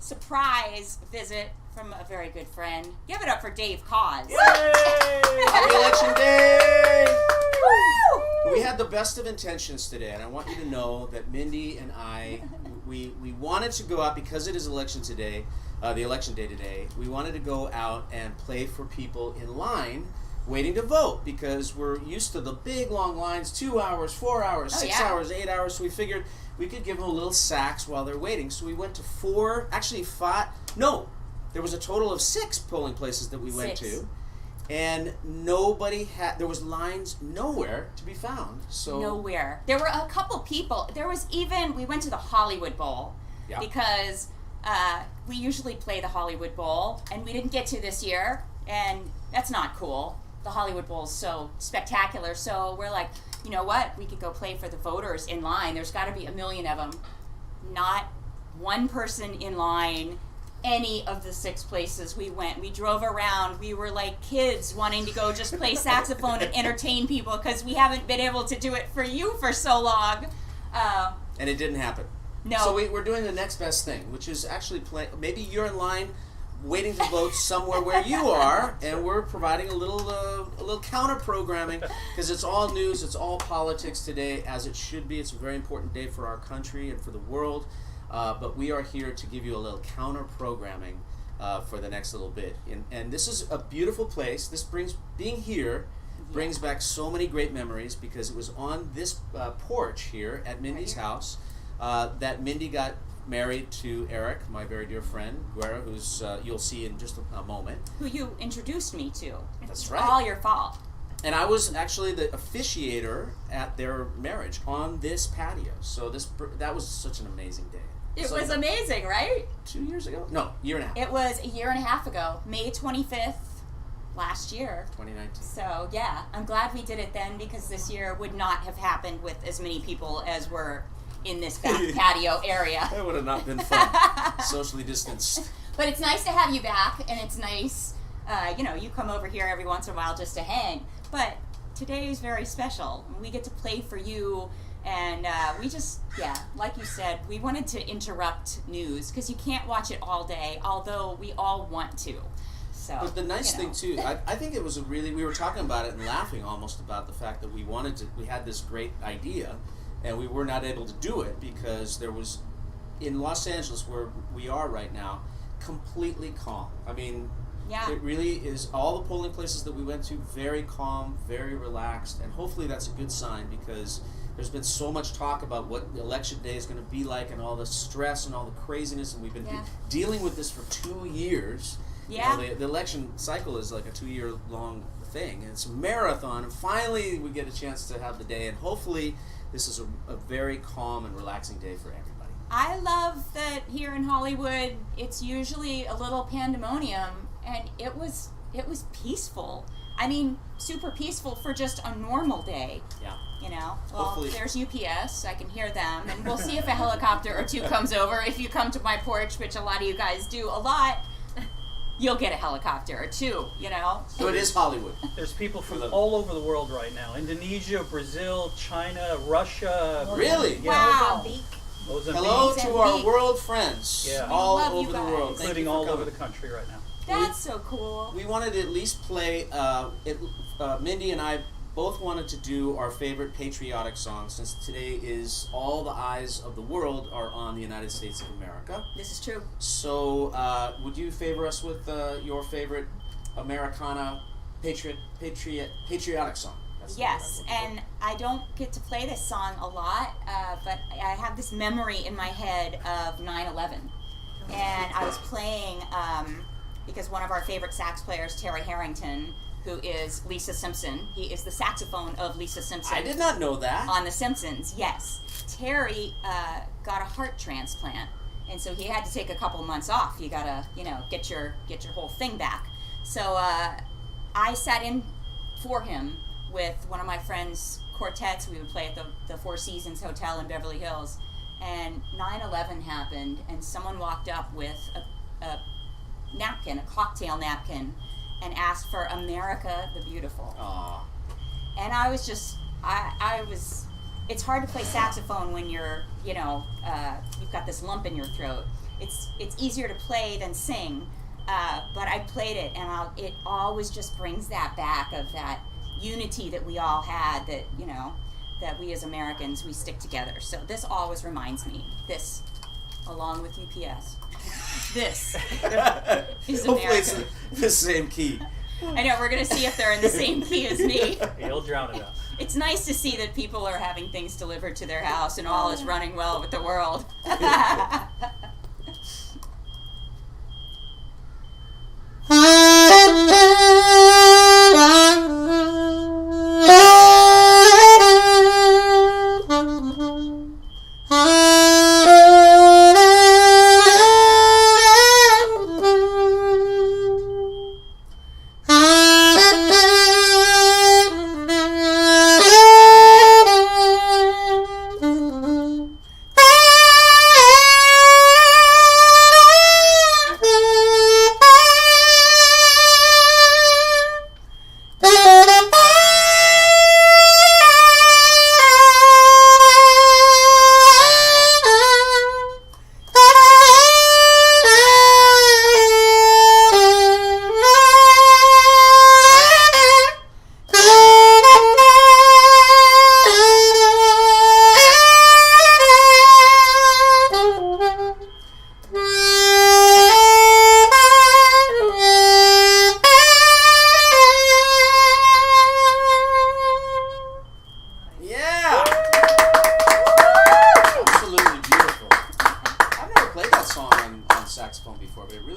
Surprise visit from a very good friend. Give it up for Dave Cause. Yay! Happy Election Day! Woo! We had the best of intentions today, and I want you to know that Mindy and I, we wanted to go out because it is election day today. We wanted to go out and play for people in line waiting to vote because we're used to the big long lines, 2 hours, 4 hours, 6 hours, 8 hours. So we figured we could give them a little sax while they're waiting. So we went to there was a total of 6 polling places that we went to. And there was lines nowhere to be found. So nowhere. There were a couple people. We went to the Hollywood Bowl because we usually play the Hollywood Bowl, and we didn't get to this year, and that's not cool. The Hollywood Bowl is so spectacular, so we're like, you know what? We could go play for the voters in line. There's got to be a million of them. Not one person in line. Any of the 6 places we went. We drove around. We were like kids wanting to go just play saxophone and entertain people because we haven't been able to do it for you for so long. And it didn't happen. No. So we're doing the next best thing, which is actually maybe you're in line waiting to vote somewhere where you are, and we're providing a little counter programming because it's all news, it's all politics today, as it should be. It's a very important day for our country and for the world. But we are here to give you a little counter-programming for the next little bit. And this is a beautiful place. Being here brings back so many great memories because it was on this porch here at Mindy's house that Mindy got married to Eric, my very dear friend, Guerra, who's you'll see in just a moment. Who you introduced me to. That's right. It's all your fault. And I was actually the officiator at their marriage on this patio. So that was such an amazing day. It was amazing, right? 2 years ago? No, year and a half. It was a year and a half ago, May 25th last year. 2019. So, yeah, I'm glad we did it then because this year would not have happened with as many people as were in this back patio area. That would have not been fun. Socially distanced. But it's nice to have you back, and it's nice, you come over here every once in a while just to hang. But today is very special. We get to play for you. And we just, like you said, we wanted to interrupt news because you can't watch it all day, although we all want to. So, but the nice thing too, I think it was we were talking about it and laughing almost about the fact that we had this great idea, and we were not able to do it because there was, in Los Angeles where we are right now, completely calm. I mean, it really is. All the polling places that we went to, very calm, very relaxed, and hopefully that's a good sign because there's been so much talk about what election day is going to be like and all the stress and all the craziness, and we've been dealing with this for 2 years. Yeah. You know, the election cycle is like a 2-year long thing, and it's a marathon, and finally we get a chance to have the day, and hopefully this is a very calm and relaxing day for everybody. I love that here in Hollywood, it's usually a little pandemonium, and it was peaceful. I mean, super peaceful for just a normal day. Yeah. You know, well, Hopefully. There's UPS. I can hear them, and we'll see if a helicopter or two comes over. If you come to my porch, which a lot of you guys do a lot, you'll get a helicopter or two. You know. So it is Hollywood. There's people from all over the world right now: Indonesia, Brazil, China, Russia. Really? Yeah. Wow. Mozambique. Hello to our world friends, Yeah. all love you over the guys. world, Thank Including you for all over coming. the country right now. That's so cool. We wanted to at least play. Mindy and I both wanted to do our favorite patriotic song, since today is all the eyes of the world are on the United States of America. This is true. So, would you favor us with your favorite Americana patriotic song? That's the word Yes, I'm looking and I don't get to play this song a lot, but I have this memory in my head of 9/11, and I was playing because one of our favorite sax players, Terry Harrington, who is Lisa Simpson. He is the saxophone of Lisa Simpson. I did not know that. On The Simpsons, yes. Terry got a heart transplant, and so he had to take a couple months off. You gotta, get your whole thing back. So I sat in for him with one of my friends' quartets. We would play at the Four Seasons Hotel in Beverly Hills, and 9/11 happened, and someone walked up with a napkin, a cocktail napkin, and asked for America the Beautiful. Aww. And I was just, it's hard to play saxophone when you're, you've got this lump in your throat. It's easier to play than sing, but I played it, and it always just brings that back of that unity that we all had, that, that we as Americans, we stick together. So this always reminds me, this, along with UPS. This is Hopefully America. it's the same key. I know, we're going to see if they're in the same key as me. You'll drown it out. It's nice to see that people are having things delivered to their house and all is running well with the world.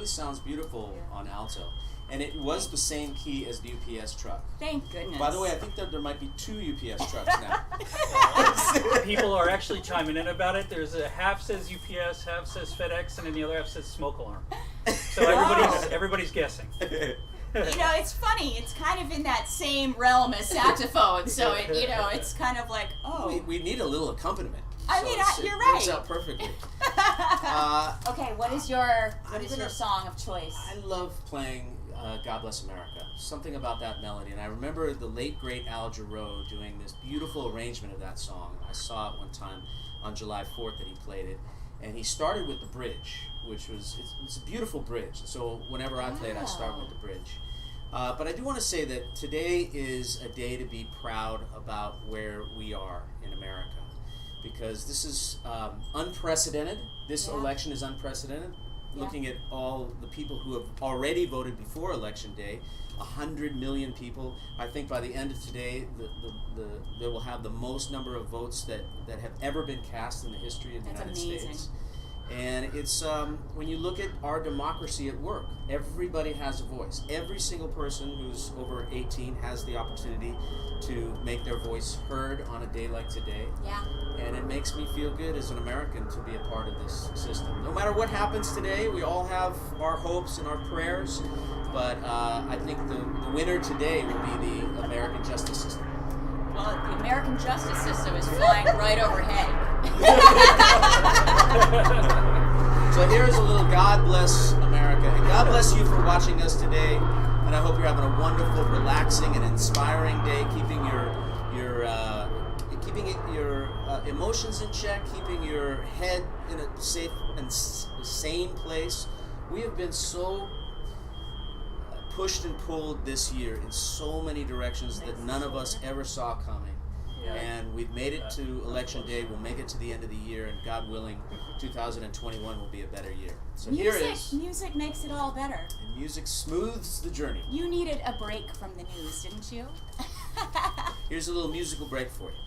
Sounds beautiful on alto, and it was the same key as the UPS truck. Thank goodness. By the way, I think that there might be 2 UPS trucks now. People are actually chiming in about it. There's a half says UPS, half says FedEx, and then the other half says smoke alarm. So everybody's guessing. It's funny. It's kind of in that same realm as saxophone. So it's kind of like, we need a little accompaniment. You're right. It works out perfectly. Okay, what is your song of choice? I love playing God Bless America. Something about that melody. And I remember the late, great Al Jarreau doing this beautiful arrangement of that song. I saw it one time on July 4th that he played it. And he started with the bridge, which was, it's a beautiful bridge. So whenever I play it, I start with the bridge. But I do want to say that today is a day to be proud about where we are in America. Because this is unprecedented. This election is unprecedented. looking at all the people who have already voted before Election Day, 100 million people. I think by the end of today, they will have the most number of votes that have ever been cast in the history of the United States. And it's when you look at our democracy at work, everybody has a voice. Every single person who's over 18 has the opportunity to make their voice heard on a day like today. Yeah. And it makes me feel good as an American to be a part of this system. No matter what happens today, we all have our hopes and our prayers, but I think the winner today will be the American justice system. Well, the American justice system is flying right overhead. So here's a little God bless America, and God bless you for watching us today. And I hope you're having a wonderful, relaxing, and inspiring day, keeping your emotions in check, keeping your head in a safe and sane place. We have been so pushed and pulled this year in so many directions that none of us ever saw coming. Yeah. And we've made it to Election Day. We'll make it to the end of the year, and God willing, 2021 will be a better year. So here is music makes it all better. And music smooths the journey. You needed a break from the news, didn't you? Here's a little musical break for you.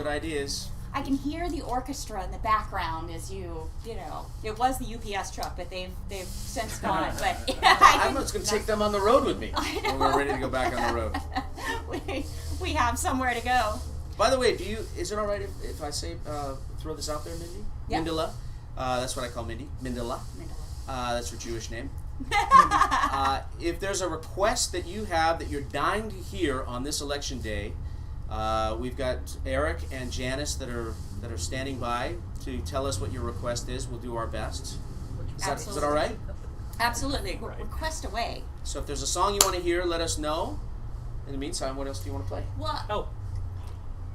Ideas. I can hear the orchestra in the background as it was the UPS truck, but they've since gone. But I'm just going to take them on the road with me when we're ready to go back on the road. we have somewhere to go. By the way, is it all right if I say throw this out there, Mindy? Yep. Mindela. That's what I call Mindy. Mindela. That's her Jewish name. If there's a request that you have that you're dying to hear on this election day, we've got Eric and Janice that are standing by to tell us what your request is. We'll do our best. Is that all right? Absolutely. Request away. So if there's a song you want to hear, let us know. In the meantime, what else do you want to play?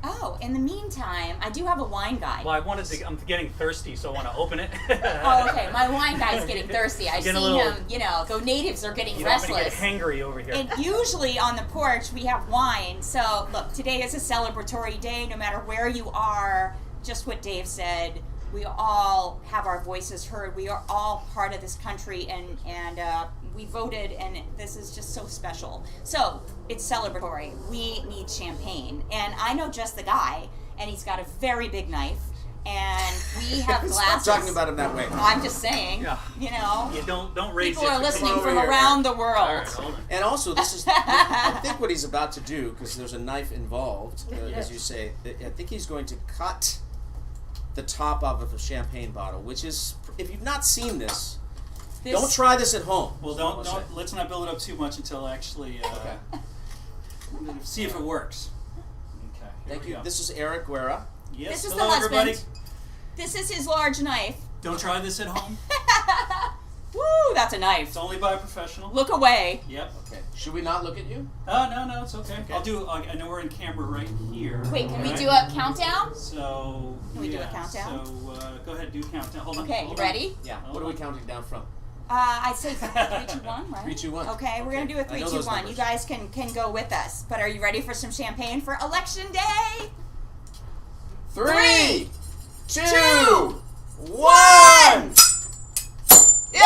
Oh, in the meantime, I do have a wine guy. Well, I'm getting thirsty, so I want to open it. Oh, okay. My wine guy's getting thirsty. I've seen him, the natives are getting restless. You don't want to get hangry over here. And usually on the porch, we have wine. So, look, today is a celebratory day, no matter where you are. Just what Dave said. We all have our voices heard. We are all part of this country, and we voted, and this is just so special. So it's celebratory. We need champagne, and I know just the guy, and he's got a very big knife, and we have glasses. Stop talking about him that way. I'm just saying, Yeah, don't raise people are listening from around the world. All right, hold on. And also, this is, I think what he's about to do, because there's a knife involved, as you say, I think he's going to cut the top off of a champagne bottle, which is, if you've not seen this, don't try this at home. Well, let's not build it up too much until actually see if it works. Okay. Thank you. This is Eric Guerra. Yes. This is Hello, the husband. everybody. This is his large knife. Don't try this at home. Woo, that's a knife. It's only by a professional. Look away. Yep. Okay. Should we not look at you? No, it's okay. I know we're in camera right here. Wait, can we right? do a countdown? So. Can we do a countdown? So go ahead, do a countdown. Hold on. Okay, hold you on. ready? Yeah. What are we counting down from? I'd say 3, 2, 1, right? 3, 2, 1. Okay, we're gonna do a I 3, know 2, those 1. numbers. You guys can go with us. But are you ready for some champagne for Election Day? 3, 2, 1. Yeah!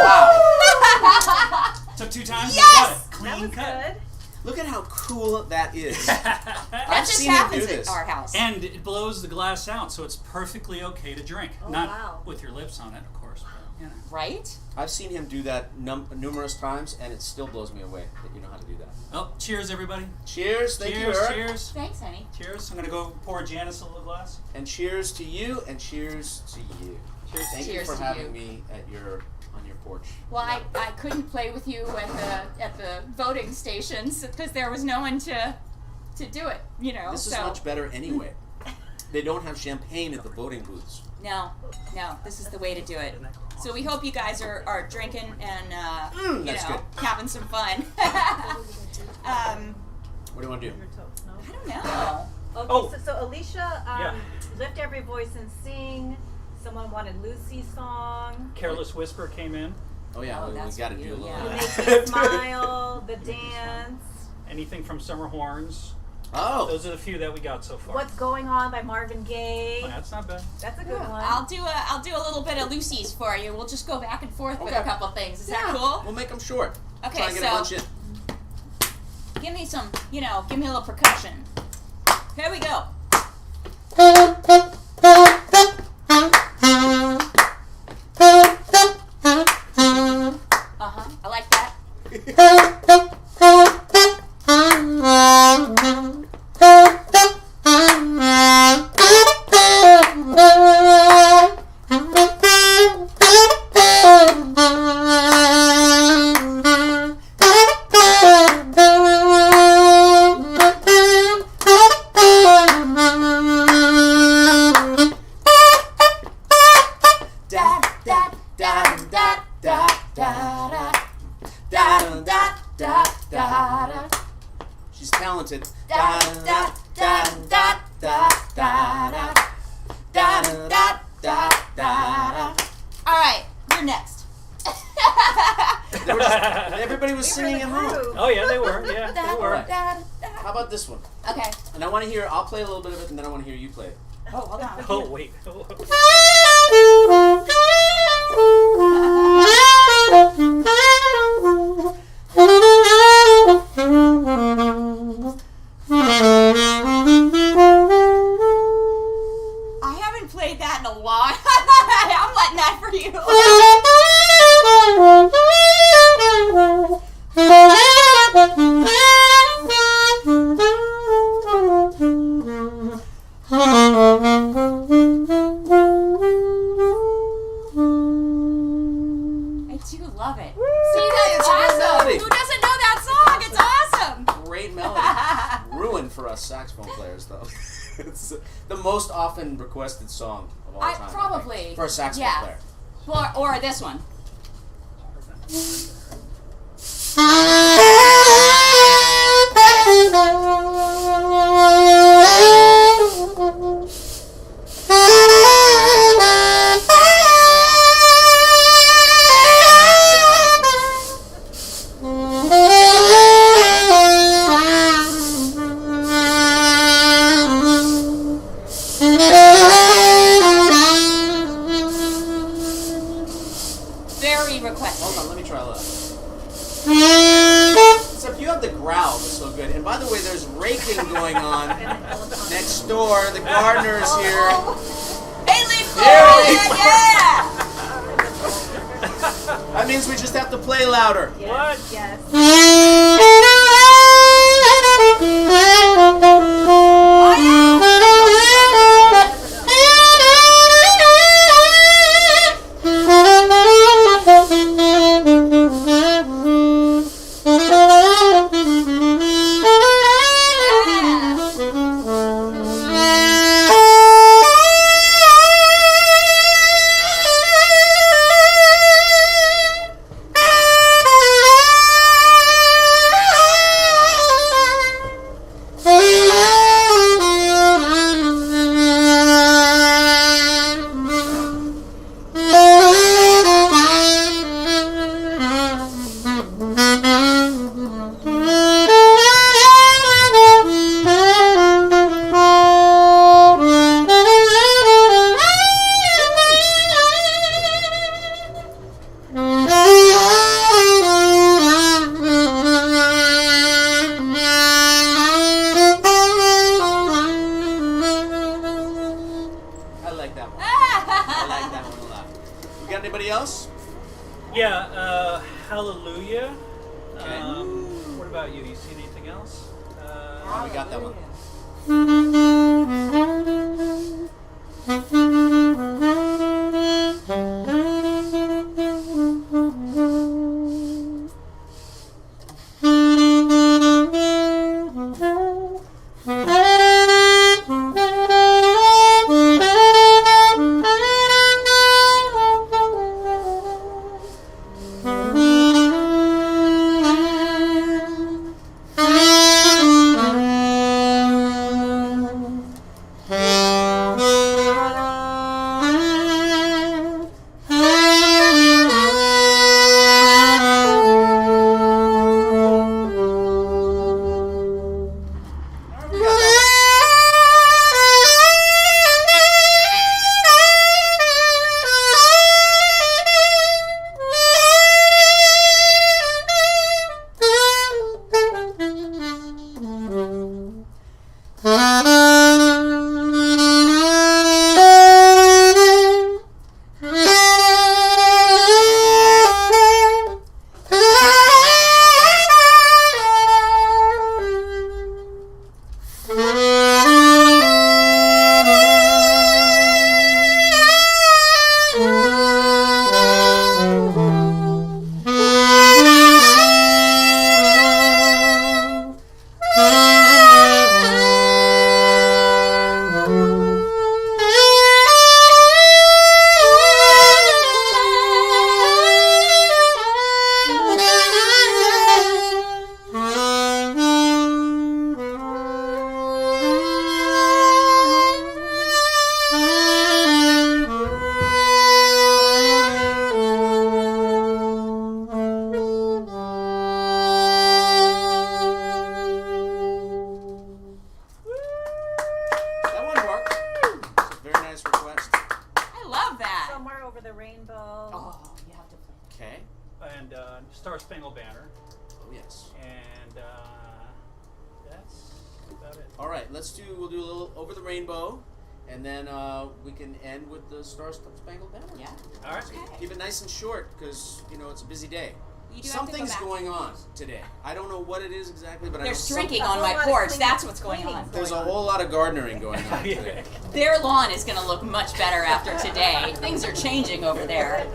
Wow. Took 2 times. Yes! You got it. Clean That was cut. good. Look at how cool that is. That I've just seen him do happens this. at our house. And it blows the glass out, so it's perfectly okay to drink. Oh, Not wow. with your lips on it, of course. But, you know. Right? I've seen him do that numerous times, and it still blows me away that you know how to do that. Oh, cheers, everybody. Cheers. Thank you, Cheers, Eric. cheers. Thanks, honey. Cheers. I'm going to go pour Janice a little glass. And cheers to you, and cheers to you. Cheers. Thank you Cheers for to having you. me on your porch. Well, I couldn't play with you at the voting stations because there was no one to do it, you know. This is so much better anyway. They don't have champagne at the voting booths. no, this is the way to do it. So we hope you guys are drinking and you that's know, good. having some fun. What do you want to do? I don't know. Okay, Oh. so Alicia, Yeah. Lift Every Voice and Sing. Someone wanted Lucy's song. Careless Whisper came in. Oh yeah, Oh, we that's got to for do you, a little. yeah. You bit. Make Me Smile, The Dance. Anything from Summer Horns. Oh, Those are the few that we got so far. What's Going On by Marvin Gaye. Oh, that's not bad. That's a good one. I'll do a little bit of Lucy's for you. We'll just go back and forth with a Okay. couple things. Is that yeah. cool? We'll make them short. Okay, Try and get so a bunch in. give me some, give me a little percussion. Here we go. I like that. Da da da da da da da da da da. She's talented. Da da da da da da da da da da. All right, you're next. Everybody was They were singing the at home. group. Oh yeah, they were. Yeah, they were. Alright. How about this one? Okay. And I want to hear. I'll play a little bit of it, and then I want to hear you play it. Oh, hold on. Oh wait. I haven't played that in a while. I'm letting that for you. I do love it. See, that's it's a good awesome. melody. Who doesn't know that song? It's awesome. Great melody. Ruined for us saxophone players, though. It's the most often requested song of all time. I think, Probably. for a saxophone Yeah. player. Or this one. Very requested. Hold on, let me try that. Except you have the growl that's so good. And by the way, there's raking going on next door. The gardener's here. Hey, leaf Here, blower! leaf Yeah! That means we just have to play louder. Yes, yes. I like that one a lot. We got anybody else? Yeah, Hallelujah. Okay. What about you? Do you see anything else? We got that one. That one worked. It's a very nice request. I love that. Somewhere over the rainbow. Oh, you have to play. Okay. And Star Spangled Banner. Oh yes. And that's about it. All right. We'll do a little Over the Rainbow, and then we can end with the Star Spangled Banner. Yeah. All right. Okay. Keep it nice and short because it's a busy day. You do have to go Something's back. going on today. I don't know what it is exactly, but There's I know drinking A on whole my lot of porch. cleaning- That's what's going on. there's a whole lot of gardening going on today. Their lawn is going to look much better after today. Things are changing over there.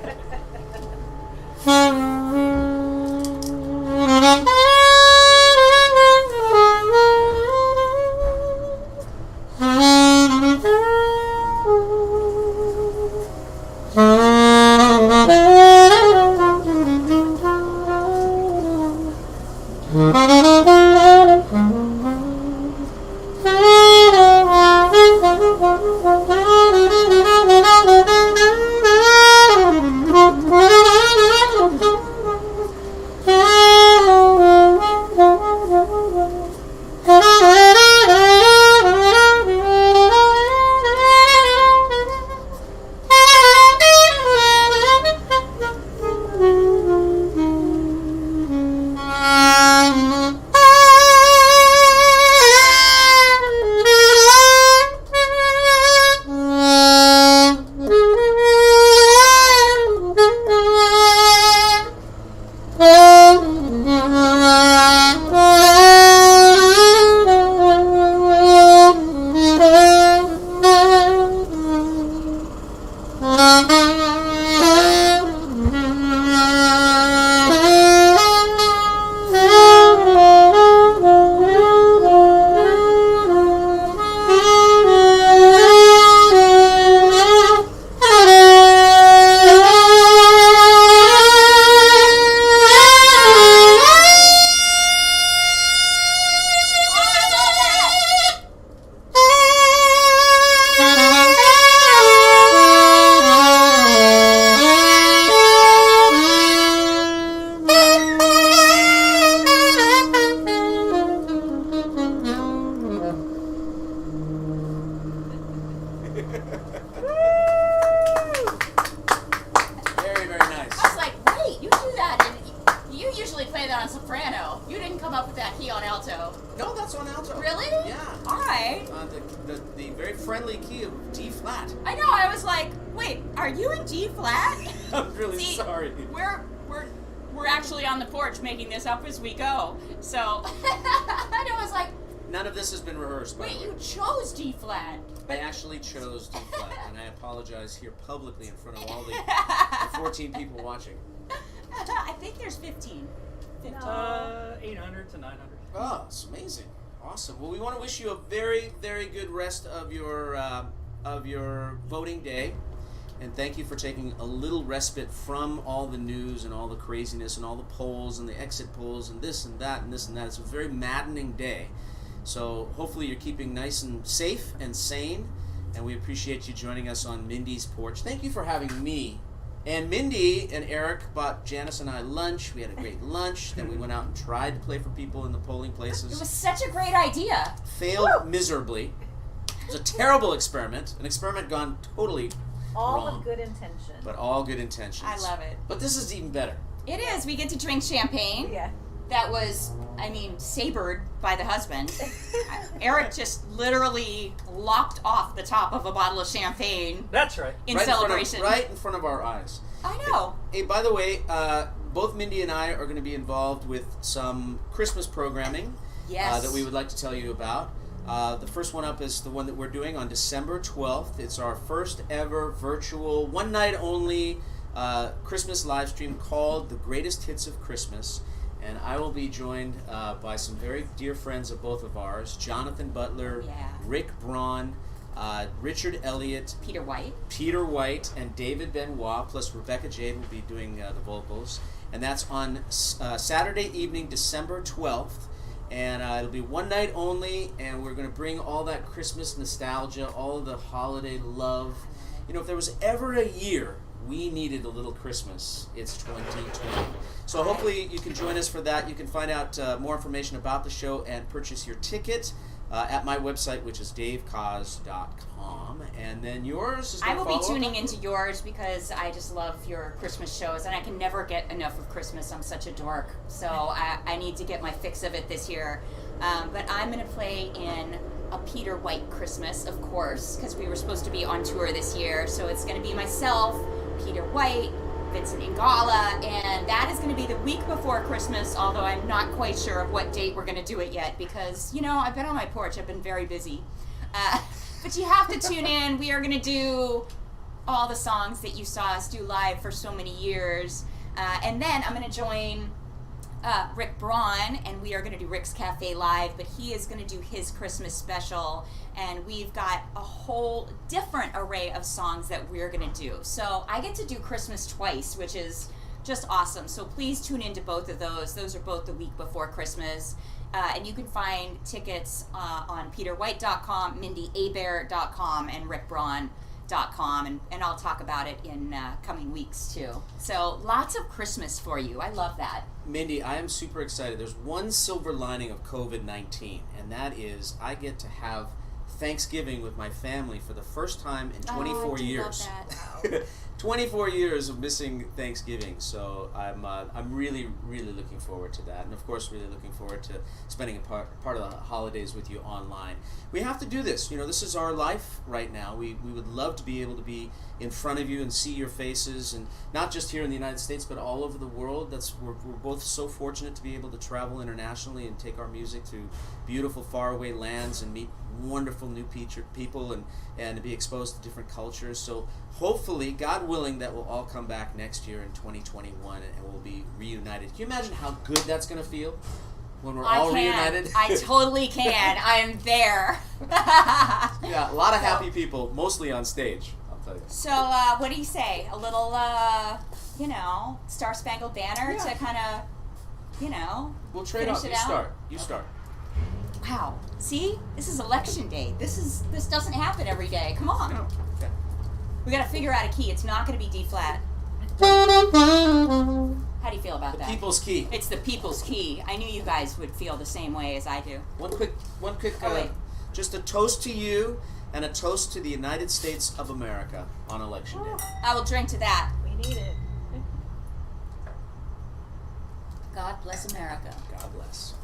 Are you in G flat? I'm really See, sorry. We're actually on the porch making this up as we go. So and I was like, None of this has been rehearsed, by wait, the way. you chose G flat. I actually chose D flat, and I apologize here publicly in front of all the 14 people watching. I think there's 15. 15. 800 to 900. Oh, it's amazing. Awesome. Well, we want to wish you a very, very good rest of your voting day. And thank you for taking a little respite from all the news and all the craziness and all the polls and the exit polls and this and that and this and that. It's a very maddening day. So hopefully you're keeping nice and safe and sane. And we appreciate you joining us on Mindy's porch. Thank you for having me. And Mindy and Eric bought Janice and I lunch. We had a great lunch. Then we went out and tried to play for people in the polling places. It was such a great idea. Failed miserably. It was a terrible experiment. An experiment gone totally All wrong. with good intention. But all good intentions. I love it. But this is even better. It is. We get to drink champagne. Yeah. That was, sabered by the husband. Eric just literally lopped off the top of a bottle of champagne That's right. in Right celebration. right in front of our eyes. I know. Hey, by the way, both Mindy and I are going to be involved with some Christmas programming Yes. that we would like to tell you about. The first one up is the one that we're doing on December 12th. It's our first ever virtual, one night only Christmas live stream called The Greatest Hits of Christmas. And I will be joined by some very dear friends of both of ours, Jonathan Butler, Yeah. Rick Braun, Richard Elliott, Peter White. and David Benoit, plus Rebecca Jade will be doing the vocals. And that's on Saturday evening, December 12th. And it'll be one night only, and we're going to bring all that Christmas nostalgia, all of the holiday love. You know, if there was ever a year we needed a little Christmas, it's 2020. So hopefully you can join us for that. You can find out more information about the show and purchase your ticket at my website, which is davecause.com. And then yours is I going will to be follow tuning up. into yours because I just love your Christmas shows, and I can never get enough of Christmas. I'm such a dork. So I need to get my fix of it this year. But I'm going to play in a Peter White Christmas, of course, because we were supposed to be on tour this year. So it's going to be myself, Peter White, Vincent Ingala, and that is going to be the week before Christmas, although I'm not quite sure of what date we're going to do it yet because, I've been on my porch. I've been very busy. But you have to tune in. We are going to do all the songs that you saw us do live for so many years. And then I'm going to join Rick Braun, and we are going to do Rick's Cafe Live, but he is going to do his Christmas special, and we've got a whole different array of songs that we're going to do. So I get to do Christmas twice, which is just awesome. So please tune into both of those. Those are both the week before Christmas. And you can find tickets on peterwhite.com, mindyabair.com, and rickbraun.com, and I'll talk about it in coming weeks too. So lots of Christmas for you. I love that. Mindy, I am super excited. There's one silver lining of COVID-19, and that is I get to have Thanksgiving with my family for the first time in 24 years. Love that. 24 years of missing Thanksgiving, so I'm really, really looking forward to that, and of course really looking forward to spending a part of the holidays with you online. We have to do this. This is our life right now. We would love to be able to be in front of you and see your faces, and not just here in the United States, but all over the world. We're both so fortunate to be able to travel internationally and take our music to beautiful faraway lands and meet wonderful new people and to be exposed to different cultures. So hopefully, God willing, that will all come back next year in 2021 and we'll be reunited. Can you imagine how good that's going to feel when we're all reunited? I totally can. I'm there. Yeah, a lot of happy people, mostly on stage, I'll tell you. So what do you say? A little, Star Spangled Banner to kind of, We'll trade finish off. it You out? start. You start. Wow. See? This is election day. This doesn't happen every day. Come on. No. Okay. We gotta figure out a key. It's not gonna be D flat. How do you feel about that? People's key. It's the people's key. I knew you guys would feel the same way as I do. One quick, Oh, wait. just a toast to you and a toast to the United States of America on Election Day. I will drink to that. We need it. God bless America. God bless.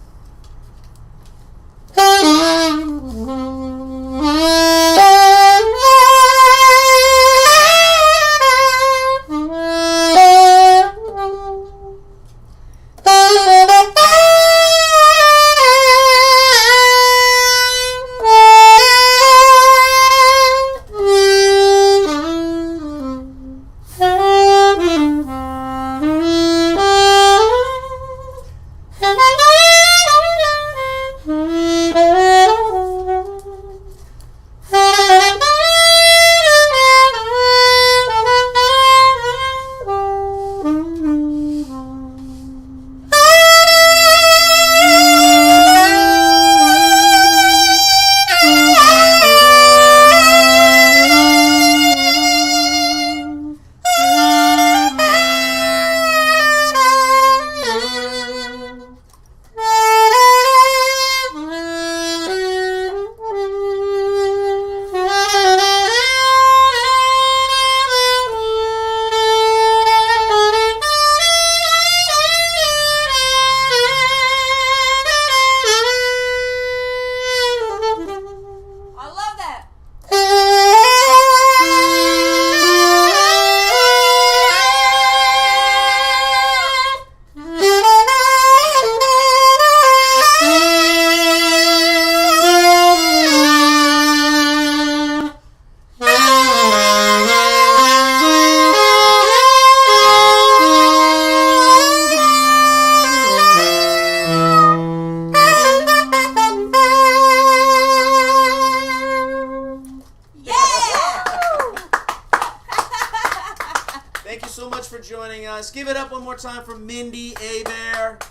Thank you so much for joining us. Give it up one more time for Mindi, Abair.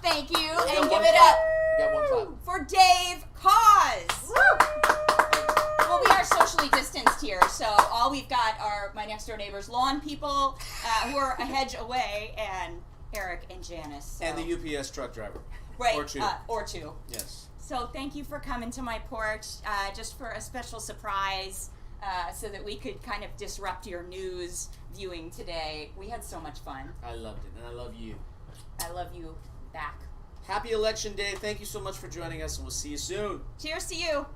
Thank you, We and got give one it clap. up We got one clap. for Dave Cause. Well, we are socially distanced here, so all we've got are my next door neighbors' lawn people who are a hedge away, and Eric and Janice. So. And the UPS truck driver. Right, Or two. Yes. So thank you for coming to my porch, just for a special surprise, so that we could kind of disrupt your news viewing today. We had so much fun. I loved it, and I love you. I love you back. Happy Election Day. Thank you so much for joining us, and we'll see you soon. Cheers to you.